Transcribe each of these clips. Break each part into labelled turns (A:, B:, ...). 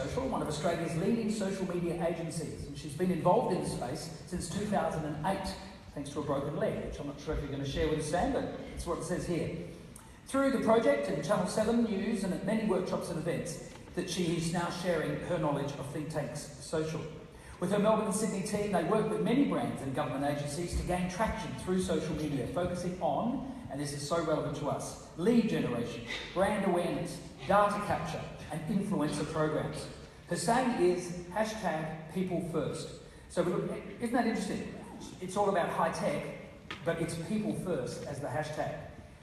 A: Social, one of Australia's leading social media agencies, and she's been involved in the space since 2008, thanks to a broken leg, which I'm not sure if you're going to share with us, Sam, but that's what it says here. Through the project and Channel 7 News and at many workshops and events, that she is now sharing her knowledge of Thinktank's social. With her Melbourne and Sydney team, they work with many brands and government agencies to gain traction through social media, focusing on, and this is so relevant to us, lead generation, brand awareness, data capture, and influencer programs. Her saying is #PeopleFirst. So isn't that interesting? It's all about high tech, but it's people first as the hashtag.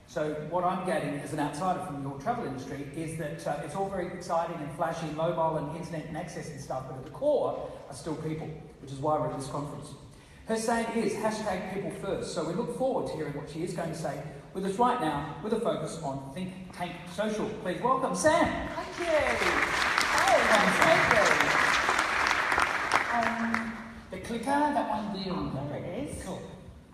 A: So what I'm getting as an outsider from your travel industry is that it's all very exciting and flashy, mobile and internet and access and stuff, but at the core are still people, which is why we're at this conference. Her saying is #PeopleFirst. So we look forward to hearing what she is going to say with us right now, with a focus on Thinktank Social. Please welcome Sam.
B: Thank you. Hey, thank you.
A: The clicker, that one there.
B: There it is.
A: Cool.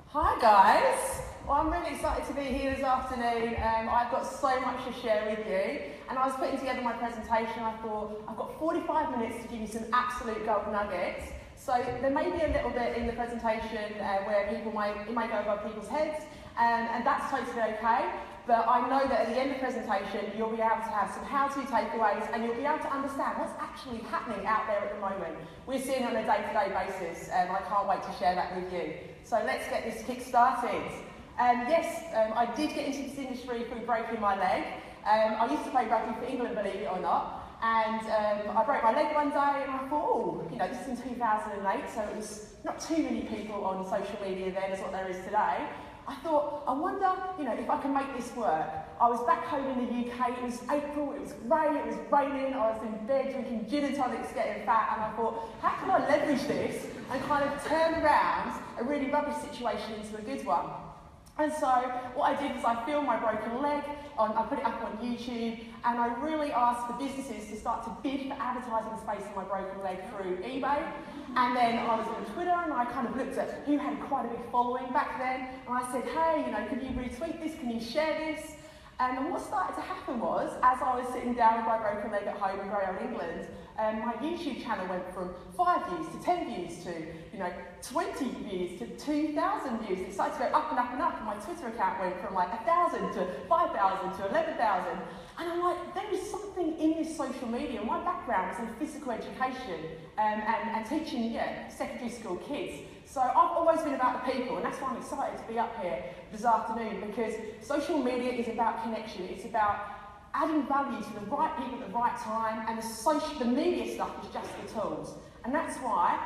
B: Hi guys. Well, I'm really excited to be here this afternoon. I've got so much to share with you. And I was putting together my presentation. I thought, I've got 45 minutes to give you some absolute gold nuggets. So there may be a little bit in the presentation where it may go above people's heads, and that's totally okay. But I know that at the end of the presentation, you'll be able to have some how-to takeaways, and you'll be able to understand what's actually happening out there at the moment. We're seeing it on a day-to-day basis, and I can't wait to share that with you. So let's get this kick started. I did get into this industry through breaking my leg. I used to play rugby for England, believe it or not. And I broke my leg one day and I thought, oh, this is in 2008, so it was not too many people on social media then as what there is today. I thought, I wonder, if I can make this work. I was back home in the UK, it was April, it was grey, it was raining, I was in bed drinking gin and tonics, getting fat, and I thought, how can I leverage this and kind of turn around a really rubbish situation into a good one? And so what I did was I filmed my broken leg, I put it up on YouTube, and I really asked for businesses to start to bid for advertising space on my broken leg through eBay. And then I was on Twitter and I kind of looked at who had quite a big following back then, and I said, hey, can you retweet this, can you share this? And what started to happen was, as I was sitting down with my broken leg at home in grey old England, my YouTube channel went from 5 views to 10 views to 20 views to 2,000 views. It started to go up and up and up, and my Twitter account went from 1,000 to 5,000 to 11,000. And I'm like, there is something in this social media. My background was in physical education and teaching secondary school kids. So I've always been about the people, and that's why I'm excited to be up here this afternoon, because social media is about connection. It's about adding value to the right people at the right time, and the media stuff is just the tools. And that's why,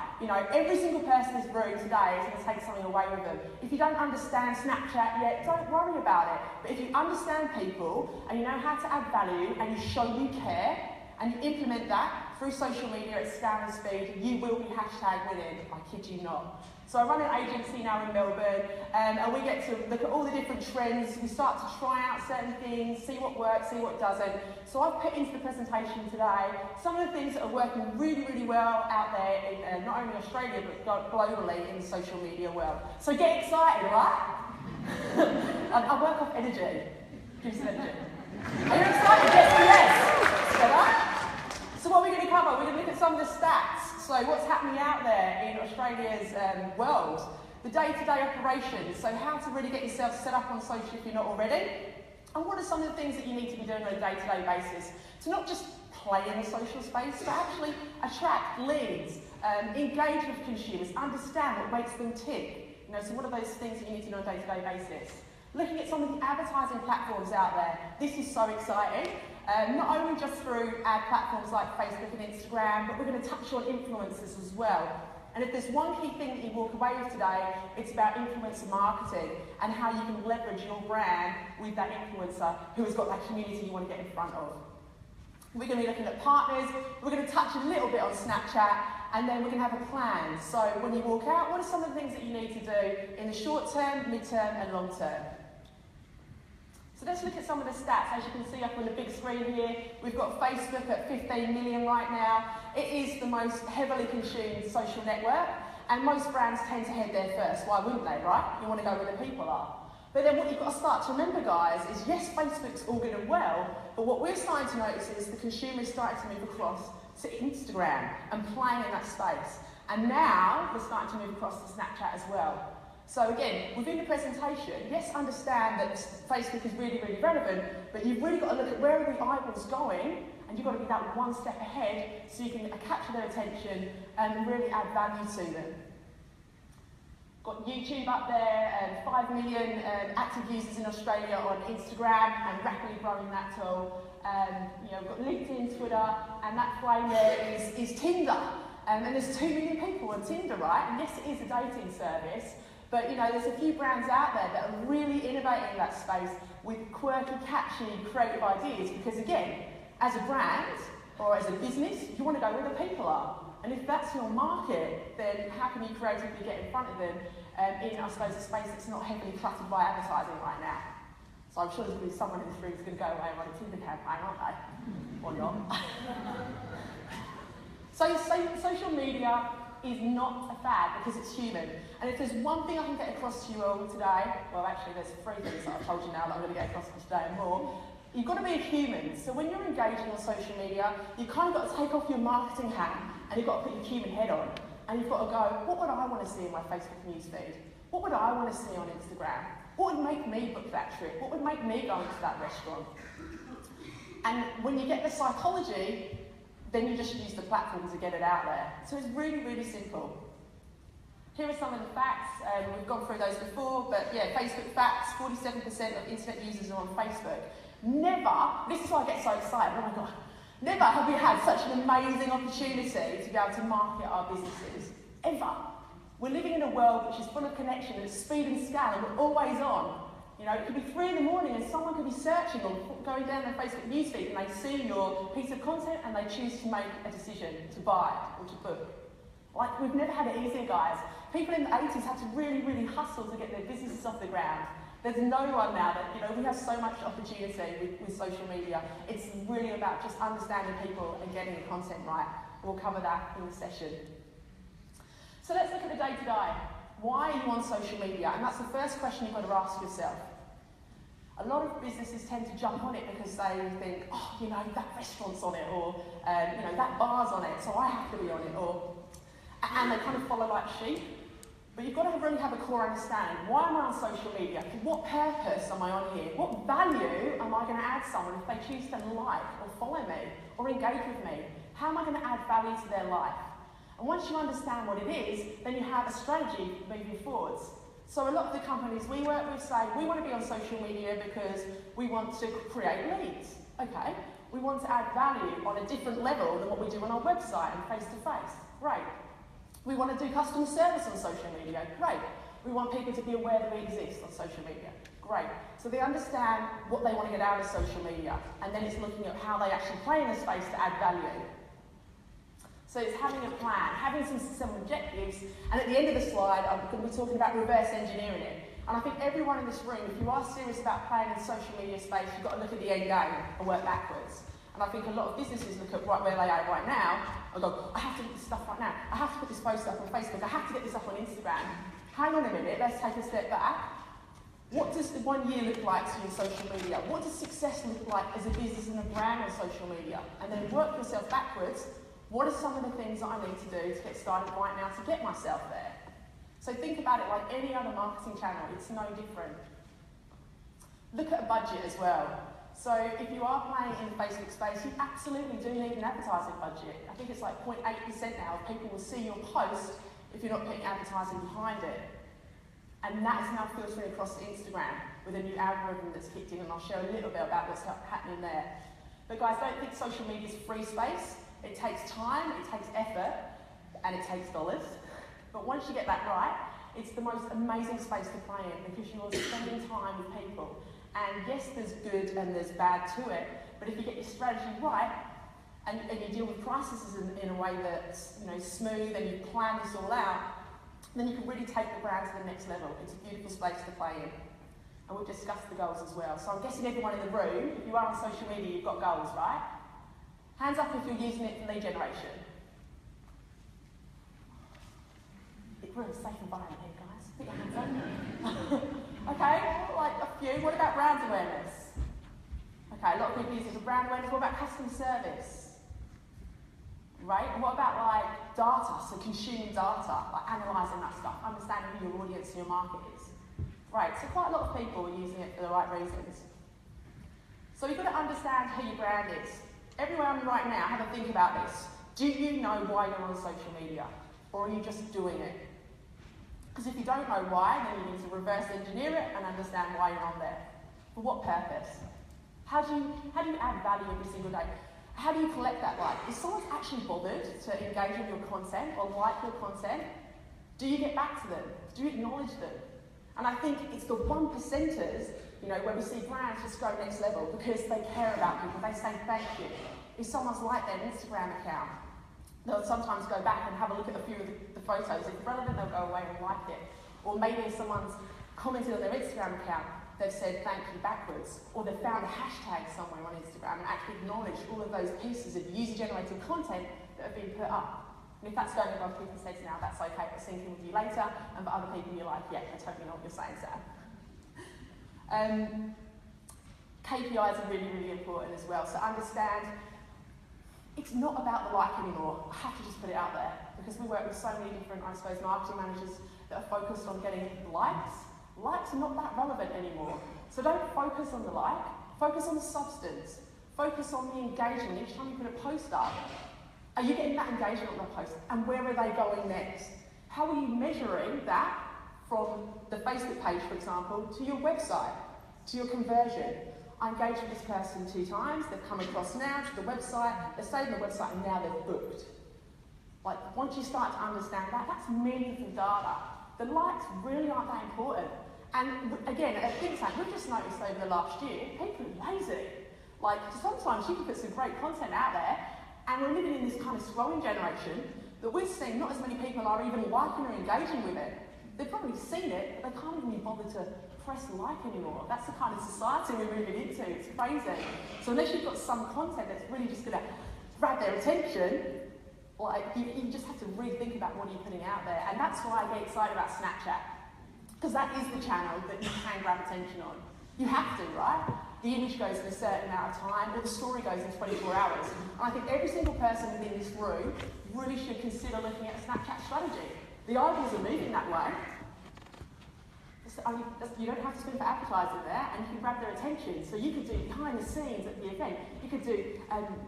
B: every single person in this room today is going to take something away with them. If you don't understand Snapchat yet, don't worry about it. But if you understand people, and you know how to add value, and you show you care, and you implement that through social media at scale and speed, you will be #winning, I kid you not. So I run an agency now in Melbourne, and we get to look at all the different trends. We start to try out certain things, see what works, see what doesn't. So I've put into the presentation today some of the things that are working really, really well out there in not only Australia, but globally in the social media world. So get excited, right? I work off energy. Give us some energy. Are you excited? Yes. Together? So what are we going to cover? We're going to look at some of the stats. So what's happening out there in Australia's world, the day-to-day operations, so how to really get yourself set up on social if you're not already, and what are some of the things that you need to be doing on a day-to-day basis to not just play in the social space, but actually attract leads, engage with consumers, understand what makes them tick. So what are those things that you need to do on a day-to-day basis? Looking at some of the advertising platforms out there, this is so exciting. Not only just through ad platforms like Facebook and Instagram, but we're going to touch on influencers as well. And if there's one key thing that you walk away with today, it's about influencer marketing and how you can leverage your brand with that influencer who has got that community you want to get in front of. We're going to be looking at partners, we're going to touch a little bit on Snapchat, and then we're going to have a plan. So when you walk out, what are some of the things that you need to do in the short term, mid-term and long term? So let's look at some of the stats. As you can see up on the big screen here, we've got Facebook at 15 million right now. It is the most heavily consumed social network, and most brands tend to head there first. Why wouldn't they, right? You want to go where the people are. But then what you've got to start to remember, guys, is yes, Facebook's all good and well, but what we're starting to notice is the consumer is starting to move across to Instagram and playing in that space. And now we're starting to move across to Snapchat as well. So again, within the presentation, yes, understand that Facebook is really, really relevant, but you've really got to look at where are the eyeballs going, and you've got to be that one step ahead so you can capture their attention and really add value to them. Got YouTube up there, and 5 million active users in Australia on Instagram, and rapidly growing that tool. We've got LinkedIn, Twitter, and that flame there is Tinder. And there's 2 million people on Tinder, right? And yes, it is a dating service, but there's a few brands out there that are really innovating in that space with quirky, catchy, creative ideas. Because again, as a brand or as a business, you want to go where the people are. And if that's your market, then how can you creatively get in front of them in, I suppose, a space that's not heavily cluttered by advertising right now? So I'm sure there's going to be someone in this room who's going to go away and run a Tinder campaign, aren't they? Or not. So social media is not a fad because it's human. And if there's one thing I can get across to you all today, well actually there's 3 things that I've told you now that I'm going to get across to you today and more. You've got to be a human. So when you're engaging on social media, you've kind of got to take off your marketing hat and you've got to put your human head on. And you've got to go, what would I want to see in my Facebook newsfeed? What would I want to see on Instagram? What would make me book that trip? What would make me go into that restaurant? And when you get the psychology, then you just use the platform to get it out there. So it's really, really simple. Here are some of the facts. We've gone through those before, but yeah, Facebook facts, 47% of internet users are on Facebook. Never, this is why I get so excited, oh my God, never have we had such an amazing opportunity to be able to market our businesses, ever. We're living in a world which is full of connection and speed and scale, and we're always on. It could be 3 in the morning and someone could be searching or going down their Facebook newsfeed and they see your piece of content and they choose to make a decision to buy or to book. Like, we've never had it easier, guys. People in the 80s had to really, really hustle to get their businesses off the ground. There's no one now that, we have so much opportunity with social media. It's really about just understanding people and getting the content right. We'll cover that in the session. So let's look at the day-to-day. Why are you on social media? And that's the first question you've got to ask yourself. A lot of businesses tend to jump on it because they think, that restaurant's on it, or, that bar's on it, so I have to be on it, and they kind of follow like sheep. But you've got to really have a core understanding. Why am I on social media? For what purpose am I on here? What value am I going to add someone if they choose to like or follow me or engage with me? How am I going to add value to their life? And once you understand what it is, then you have a strategy moving forwards. So a lot of the companies we work with say, we want to be on social media because we want to create leads. Okay, we want to add value on a different level than what we do on our website and face-to-face. Great. We want to do customer service on social media. Great. We want people to be aware that we exist on social media. Great. So they understand what they want to get out of social media, and then it's looking at how they actually play in the space to add value. So it's having a plan, having some objectives, and at the end of the slide, I'm going to be talking about reverse engineering it. And I think everyone in this room, if you are serious about playing in the social media space, you've got to look at the end game and work backwards. And I think a lot of businesses look at right where they are right now and go, I have to do this stuff right now. I have to put this post up on Facebook. I have to get this up on Instagram. Hang on a minute, let's take a step back. What does the 1 year look like to you on social media? What does success look like as a business and a brand on social media? And then work yourself backwards. What are some of the things that I need to do to get started right now to get myself there? So think about it like any other marketing channel. It's no different. Look at a budget as well. So if you are playing in the Facebook space, you absolutely do need an advertising budget. I think it's like 0.8% now of people will see your post if you're not putting advertising behind it. And that is now filtering across to Instagram with a new algorithm that's kicked in, and I'll share a little bit about what's happening there. But guys, don't think social media is free space. It takes time, it takes effort, and it takes dollars. But once you get that right, it's the most amazing space to play in because you're spending time with people. And yes, there's good and there's bad to it, but if you get your strategy right, and you deal with crises in a way that's smooth, and you plan this all out, then you can really take the brand to the next level. It's a beautiful space to play in. And we've discussed the goals as well. So I'm guessing everyone in the room, if you are on social media, you've got goals, right? Hands up if you're using it for lead generation. We're in a safe environment here, guys. Put your hands up. Okay, like a few. What about brand awareness? Okay, a lot of people use it for brand awareness. What about customer service? Great. And what about like data? So consuming data, like analysing that stuff, understanding who your audience and your market is. Great. So quite a lot of people are using it for the right reasons. So you've got to understand who your brand is. Everyone right now, have a think about this. Do you know why you're on social media? Or are you just doing it? Because if you don't know why, then you need to reverse engineer it and understand why you're on there. For what purpose? How do you add value every single day? How do you collect that like? If someone's actually bothered to engage with your content or like your content, do you get back to them? Do you acknowledge them? And I think it's the 1%ers, you know, where we see brands just go next level because they care about people, they say thank you. If someone's liked their Instagram account, they'll sometimes go back and have a look at a few of the photos. If relevant, they'll go away and like it. Or maybe if someone's commented on their Instagram account, they've said thank you backwards. Or they've found a hashtag somewhere on Instagram and actually acknowledged all of those pieces of user-generated content that have been put up. And if that's going above people's heads now, that's okay, but syncing with you later. And for other people, you're like, yeah, I totally know what you're saying, Sam. KPIs are really, really important as well. So understand, it's not about the like anymore. I have to just put it out there because we work with so many different, I suppose, marketing managers that are focused on getting likes. Likes are not that relevant anymore. So don't focus on the like, focus on the substance. Focus on the engagement. Each time you put a post up, are you getting that engagement on the post? And where are they going next? How are you measuring that from the Facebook page, for example, to your website, to your conversion? I engaged with this person 2 times, they've come across now to the website, they've stayed on the website and now they've booked. Like, once you start to understand that, that's meaningful data. The likes really aren't that important. And again, at Thinktank, we've just noticed over the last year, people are lazy. Like, sometimes you can put some great content out there, and we're living in this kind of scrolling generation that we're seeing not as many people are even liking or engaging with it. They've probably seen it, but they can't even be bothered to press like anymore. That's the kind of society we're moving into. It's crazy. So unless you've got some content that's really just going to grab their attention, like you just have to rethink about what you're putting out there. And that's why I get excited about Snapchat, because that is the channel that you can grab attention on. You have to, right? The image goes in a certain amount of time, or the story goes in 24 hours. And I think every single person within this room really should consider looking at a Snapchat strategy. The eyeballs are moving that way. You don't have to spend for advertising there, and you can grab their attention. So you could do behind the scenes at the event. You could do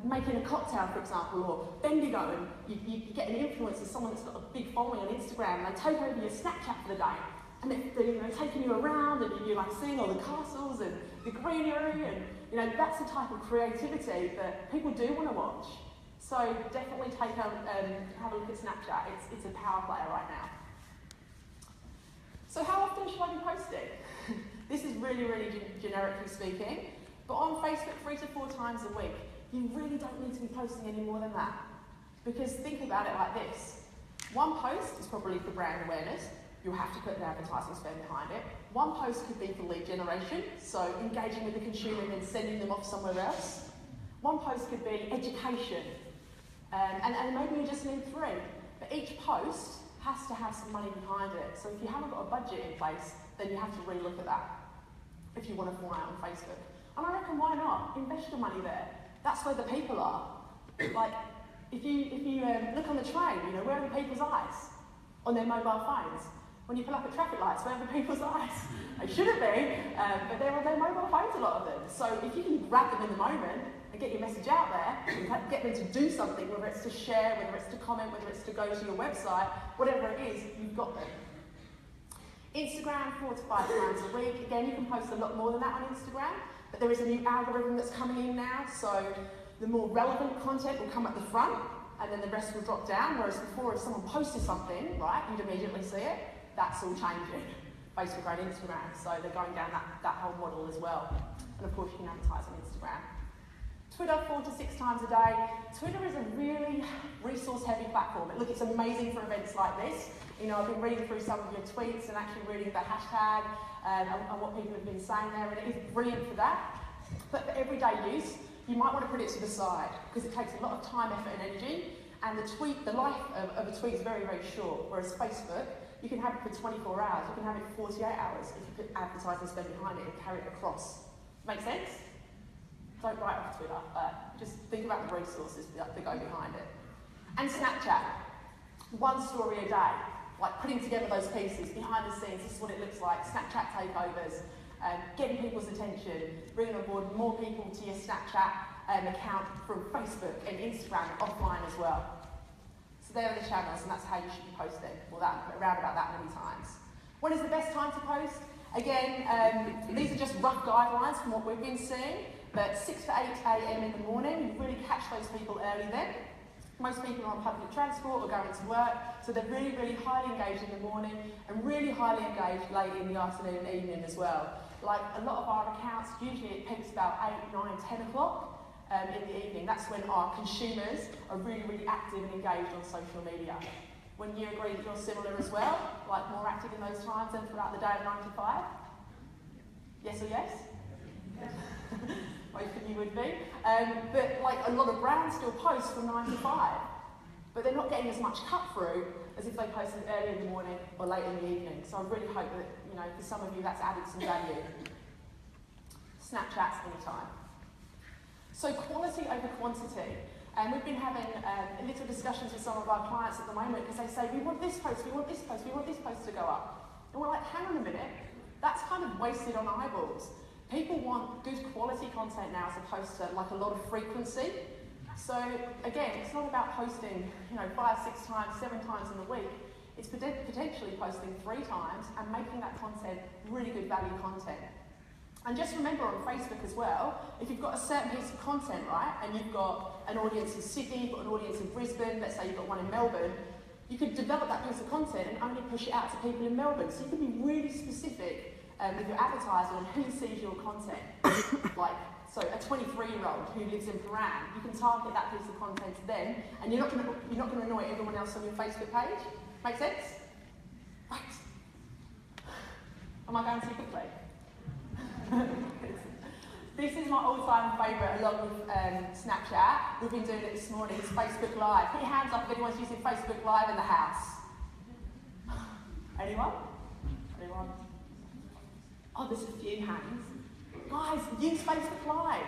B: making a cocktail, for example, or Bendigo, and you get an influencer, someone that's got a big following on Instagram, and they take over your Snapchat for the day. And they're taking you around, and you're like seeing all the castles and the greenery, and that's the type of creativity that people do want to watch. So definitely have a look at Snapchat. It's a power player right now. So how often should I be posting? This is really, really generically speaking, but on Facebook 3 to 4 times a week. You really don't need to be posting any more than that. Because think about it like this. 1 post is probably for brand awareness. You'll have to put an advertising spend behind it. 1 post could be for lead generation, so engaging with the consumer and then sending them off somewhere else. 1 post could be education, and maybe you just need 3. But each post has to have some money behind it. So if you haven't got a budget in place, then you have to really look at that if you want to fly out on Facebook. And I reckon, why not? Invest your money there. That's where the people are. Like, if you look on the train, where are the people's eyes? On their mobile phones. When you pull up at traffic lights, where are the people's eyes? They shouldn't be, but they're on their mobile phones, a lot of them. So if you can grab them in the moment and get your message out there, and get them to do something, whether it's to share, whether it's to comment, whether it's to go to your website, whatever it is, you've got them. Instagram 4 to 5 times a week. Again, you can post a lot more than that on Instagram, but there is a new algorithm that's coming in now, so the more relevant content will come at the front, and then the rest will drop down, whereas before, if someone posted something, right, you'd immediately see it. That's all changing. Facebook and Instagram, so they're going down that whole model as well. And of course, you can advertise on Instagram. Twitter 4 to 6 times a day. Twitter is a really resource-heavy platform. Look, it's amazing for events like this. I've been reading through some of your tweets and actually reading the hashtag and what people have been saying there, and it is brilliant for that. But for everyday use, you might want to put it to the side because it takes a lot of time, effort, and energy. And the life of a tweet is very, very short, whereas Facebook, you can have it for 24 hours, you can have it for 48 hours if you put advertising spend behind it and carry it across. Make sense? Don't write off Twitter, just think about the resources that go behind it. And Snapchat, one story a day, like putting together those pieces, behind the scenes, this is what it looks like, Snapchat takeovers, getting people's attention, bringing on board more people to your Snapchat account from Facebook and Instagram and offline as well. So there are the channels, and that's how you should be posting, or around about that many times. When is the best time to post? Again, these are just rough guidelines from what we've been seeing, but 6 to 8 a.m. in the morning, you really catch those people early then. Most people are on public transport or going to work, so they're really, really highly engaged in the morning and really highly engaged late in the afternoon and evening as well. Like a lot of our accounts, usually it peaks about 8, 9, 10 o'clock in the evening. That's when our consumers are really, really active and engaged on social media. When you agree that you're similar as well, like more active in those times than throughout the day of 9 to 5? Yes or yes? Most of you would be. But like a lot of brands still post from 9 to 5, but they're not getting as much cut through as if they posted early in the morning or late in the evening. So I really hope that, you know, for some of you that's added some value. Snapchats anytime. So quality over quantity. And we've been having little discussions with some of our clients at the moment because they say, we want this post, we want this post, we want this post to go up. And we're like, hang on a minute, that's kind of wasted on eyeballs. People want good quality content now as opposed to like a lot of frequency. So again, it's not about posting, you know, 5, 6 times, 7 times in a week. It's potentially posting 3 times and making that content really good value content. And just remember on Facebook as well, if you've got a certain piece of content, right, and you've got an audience in Sydney, you've got an audience in Brisbane, let's say you've got one in Melbourne, you could develop that piece of content and only push it out to people in Melbourne. So you can be really specific with your advertising on who sees your content. Like, so a 23-year-old who lives in Paran, you can target that piece of content to them, and you're not going to annoy everyone else on your Facebook page. Make sense? Right. Am I going too quickly? This is my all-time favourite, along with Snapchat. We've been doing it this morning. It's Facebook Live. Put your hands up if anyone's using Facebook Live in the house. Anyone? Anyone? Oh, there's a few hands. Guys, use Facebook Live.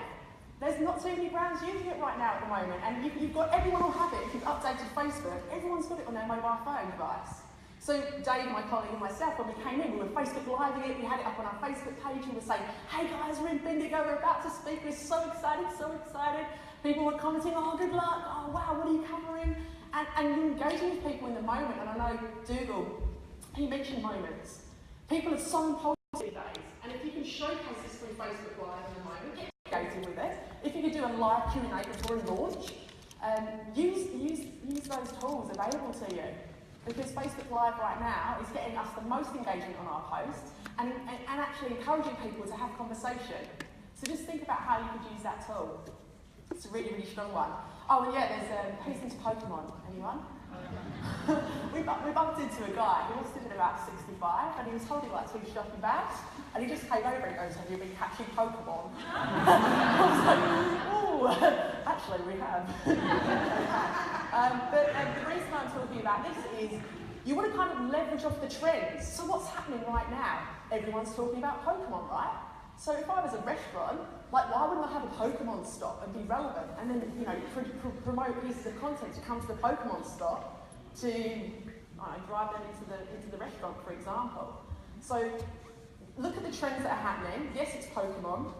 B: There's not too many brands using it right now at the moment, and you've got everyone will have it. If you've updated Facebook, everyone's got it on their mobile phone device. So Dave, my colleague, and myself, when we came in, we were Facebook Living it, we had it up on our Facebook page, we were saying, hey guys, we're in Bendigo, we're about to speak, we're so excited, so excited. People were commenting, oh, good luck, oh, wow, what are you covering? And you're engaging with people in the moment, and I know Dougal, he mentioned moments. People are so impulsive these days, and if you can showcase this through Facebook Live in the moment, get engaged with it. If you could do a live Q&A before a launch, use those tools available to you. Because Facebook Live right now is getting us the most engagement on our posts and actually encouraging people to have conversation. So just think about how you could use that tool. It's a really, really strong one. Oh, and yeah, there's who's into Pokemon? Anyone? we bumped into a guy who must have been about 65 and he was holding like 2 shopping bags and he just came over and goes, have you been catching Pokemon? I was like, ooh, actually we have. But the reason I'm talking about this is you want to kind of leverage off the trends. So what's happening right now? Everyone's talking about Pokemon, right? So if I was a restaurant, like why wouldn't I have a Pokemon stop and be relevant and then, you know, promote pieces of content to come to the Pokemon stop to, I don't know, drive them into the restaurant, for example. So look at the trends that are happening. Yes, it's Pokemon.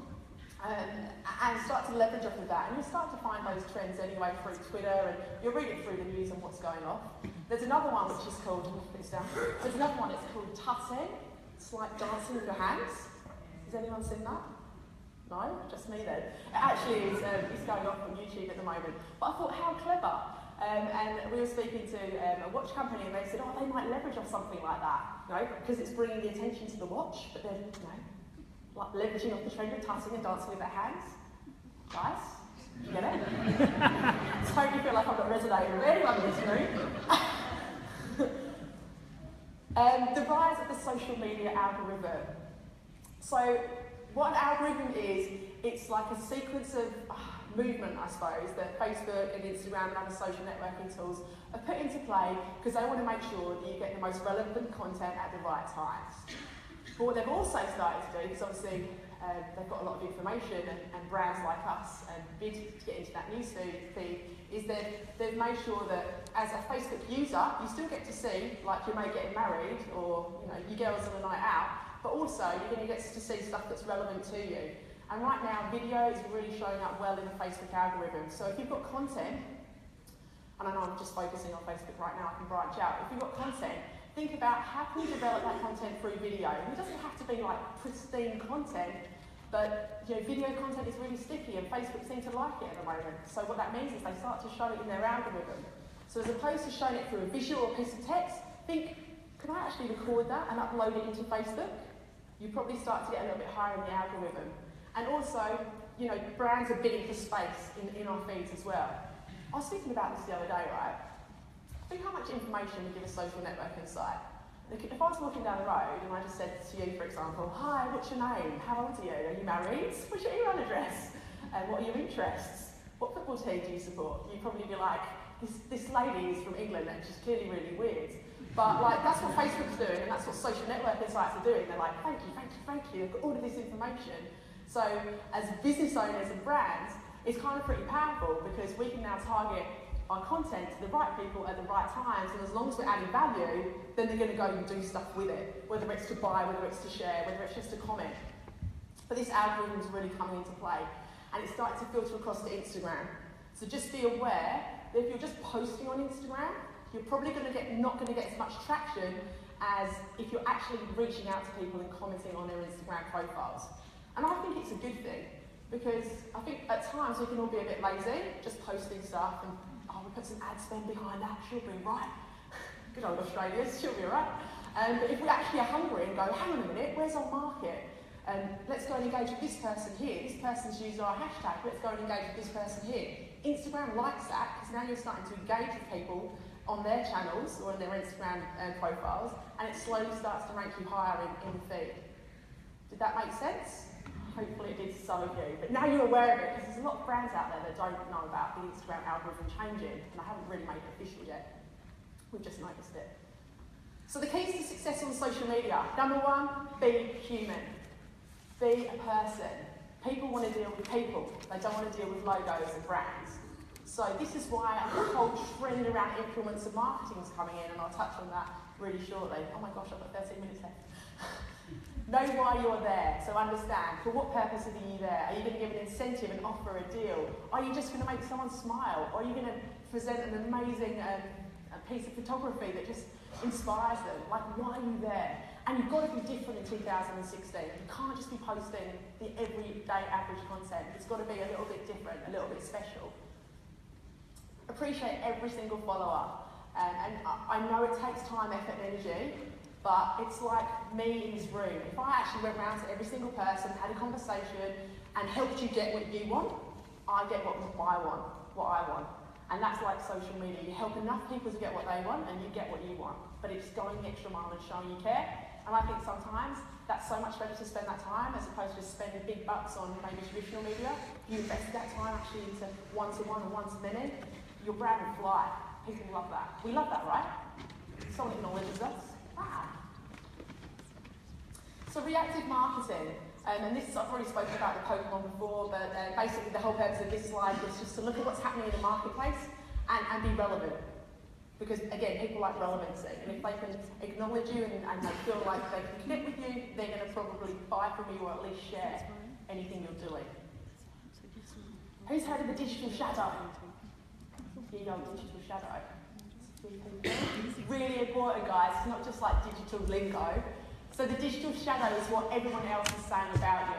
B: And start to leverage off of that. And you'll start to find those trends anyway through Twitter and you'll read it through the news and what's going on. There's another one which is called, there's another one, it's called tutting. It's like dancing with your hands. Has anyone seen that? No? Just me then. It actually is it's going on from YouTube at the moment. But I thought, how clever. And we were speaking to a watch company and they said, oh, they might leverage off something like that, you know, because it's bringing the attention to the watch, but then, you know, like leveraging off the trend of tutting and dancing with their hands. Guys, you get it? Totally feel like I'm not resonating with anyone in this room. The rise of the social media algorithm. So what an algorithm is, it's like a sequence of movement, I suppose, that Facebook and Instagram and other social networking tools are put into play because they want to make sure that you get the most relevant content at the right times. But what they've also started to do, because obviously they've got a lot of information, and brands like us bid to get into that newsfeed, is they've made sure that as a Facebook user, you still get to see, like your mate getting married, or your girls on a night out, but also you're going to get to see stuff that's relevant to you. And right now, video is really showing up well in the Facebook algorithm. So if you've got content, and I know I'm just focusing on Facebook right now, I can branch out. If you've got content, think about how can you develop that content through video. It doesn't have to be like pristine content, but video content is really sticky, and Facebook seem to like it at the moment. So what that means is they start to show it in their algorithm. So as opposed to showing it through a visual or piece of text, think, can I actually record that and upload it into Facebook? You probably start to get a little bit higher in the algorithm. And also, brands are bidding for space in our feeds as well. I was thinking about this the other day, right? Think how much information we give a social networking site. Look, if I was walking down the road and I just said to you, for example, hi, what's your name? How old are you? Are you married? What's your email address? What are your interests? What football team do you support? You'd probably be like, this lady is from England and she's clearly really weird. But that's what Facebook's doing, and that's what social networking sites are doing. They're like, thank you, thank you, thank you. I've got all of this information. So as business owners and brands, it's kind of pretty powerful because we can now target our content to the right people at the right times, and as long as we're adding value, then they're going to go and do stuff with it, whether it's to buy, whether it's to share, whether it's just to comment. But this algorithm is really coming into play, and it's starting to filter across to Instagram. So just be aware that if you're just posting on Instagram, you're probably not going to get as much traction as if you're actually reaching out to people and commenting on their Instagram profiles. And I think it's a good thing, because I think at times we can all be a bit lazy, just posting stuff and, we put some ad spend behind that, she'll be right. Good old Australians, she'll be right. But if we actually are hungry and go, hang on a minute, where's our market? Let's go and engage with this person here. This person's used our hashtag, let's go and engage with this person here. Instagram likes that, because now you're starting to engage with people on their channels or on their Instagram profiles, and it slowly starts to rank you higher in the feed. Did that make sense? Hopefully it did to some of you. But now you're aware of it, because there's a lot of brands out there that don't know about the Instagram algorithm changing, and I haven't really made it official yet. We've just noticed it. So the keys to success on social media. Number one, be human. Be a person. People want to deal with people. They don't want to deal with logos and brands. So this is why the whole trend around influencer marketing is coming in, and I'll touch on that really shortly. Oh my gosh, I've got 13 minutes left. Know why you're there, so understand, for what purpose are you there? Are you going to give an incentive, an offer, a deal? Are you just going to make someone smile? Or are you going to present an amazing piece of photography that just inspires them? Like, why are you there? And you've got to be different in 2016. You can't just be posting the everyday average content. It's got to be a little bit different, a little bit special. Appreciate every single follower. And I know it takes time, effort, and energy, but it's like me in this room. If I actually went around to every single person, had a conversation, and helped you get what you want, I get what I want. And that's like social media. You help enough people to get what they want, and you get what you want. But it's going the extra mile and showing you care. And I think sometimes that's so much better to spend that time as opposed to just spending big bucks on maybe traditional media. If you invested that time actually into one-to-one or one-to-many, your brand will fly. People love that. We love that, right? Someone acknowledges us. So reactive marketing, and this is, I've already spoken about the Pokemon before, but basically the whole purpose of this slide was just to look at what's happening in the marketplace and be relevant. Because again, people like relevancy, and if they can acknowledge you and they feel like they can connect with you, they're going to probably buy from you or at least share anything you're doing. Who's heard of the digital shadow? Here you go, digital shadow. It's really important, guys. It's not just like digital lingo. So the digital shadow is what everyone else is saying about you.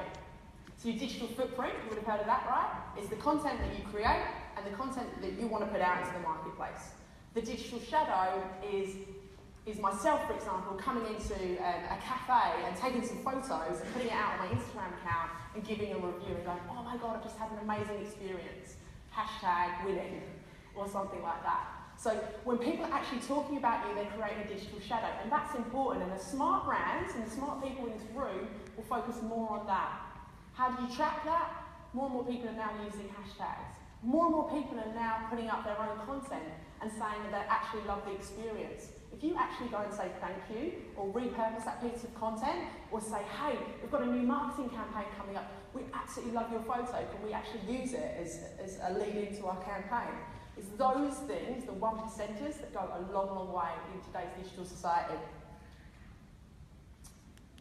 B: So your digital footprint, you would have heard of that, right? Is the content that you create and the content that you want to put out into the marketplace. The digital shadow is myself, for example, coming into a cafe and taking some photos and putting it out on my Instagram account and giving a review and going, oh my God, I've just had an amazing experience. Hashtag winning, or something like that. So when people are actually talking about you, they're creating a digital shadow, and that's important. And the smart brands and the smart people in this room will focus more on that. How do you track that? More and more people are now using hashtags. More and more people are now putting up their own content and saying that they actually love the experience. If you actually go and say thank you, or repurpose that piece of content, or say, hey, we've got a new marketing campaign coming up, we absolutely love your photo, can we actually use it as a lead into our campaign? It's those things, the 1%ers, that go a long, long way in today's digital society.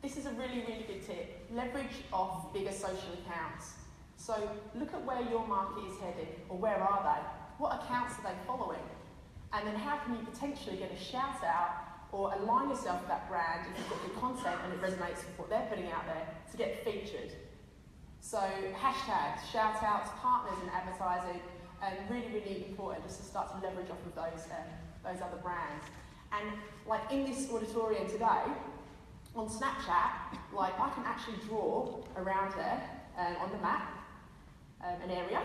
B: This is a really, really good tip. Leverage off bigger social accounts. So look at where your market is heading, or where are they? What accounts are they following? And then how can you potentially get a shout out or align yourself with that brand if you've got good content and it resonates with what they're putting out there to get featured. So hashtags, shout outs, partners in advertising, really, really important just to start to leverage off of those other brands. And like in this auditorium today, on Snapchat, like I can actually draw around there on the map, an area,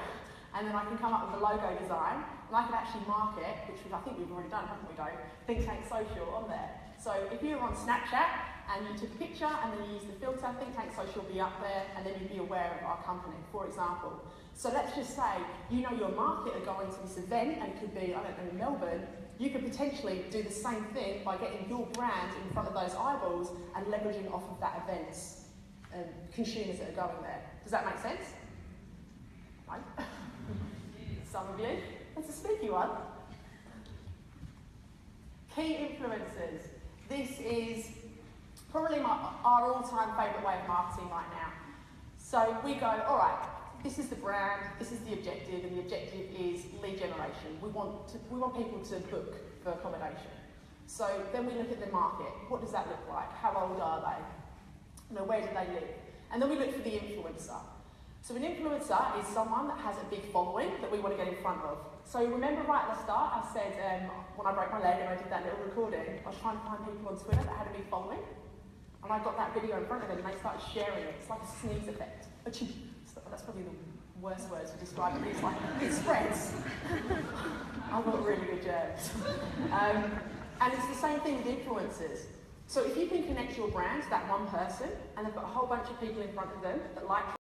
B: and then I can come up with a logo design, and I can actually mark it, which I think we've already done, haven't we, Dave? Thinktank Social on there. So if you're on Snapchat and you took a picture and then you use the filter, Thinktank Social will be up there, and then you'd be aware of our company, for example. So let's just say you know your market are going to this event, and it could be, I don't know, in Melbourne. You could potentially do the same thing by getting your brand in front of those eyeballs and leveraging off of that event's consumers that are going there. Does that make sense? No? Some of you. That's a sneaky one. Key influencers. This is probably our all-time favourite way of marketing right now. So we go, all right, this is the brand, this is the objective, and the objective is lead generation. We want people to book for accommodation. So then we look at the market. What does that look like? How old are they? You know, where do they live? And then we look for the influencer. So an influencer is someone that has a big following that we want to get in front of. So remember right at the start, I said when I broke my leg and I did that little recording, I was trying to find people on Twitter that had a big following. And I got that video in front of them and they started sharing it. It's like a sneeze effect. That's probably the worst words to describe it. It's like, it spreads. I've got really good germs. And it's the same thing with influencers. So if you can connect your brand to that one person, and they've got a whole bunch of people in front of them that like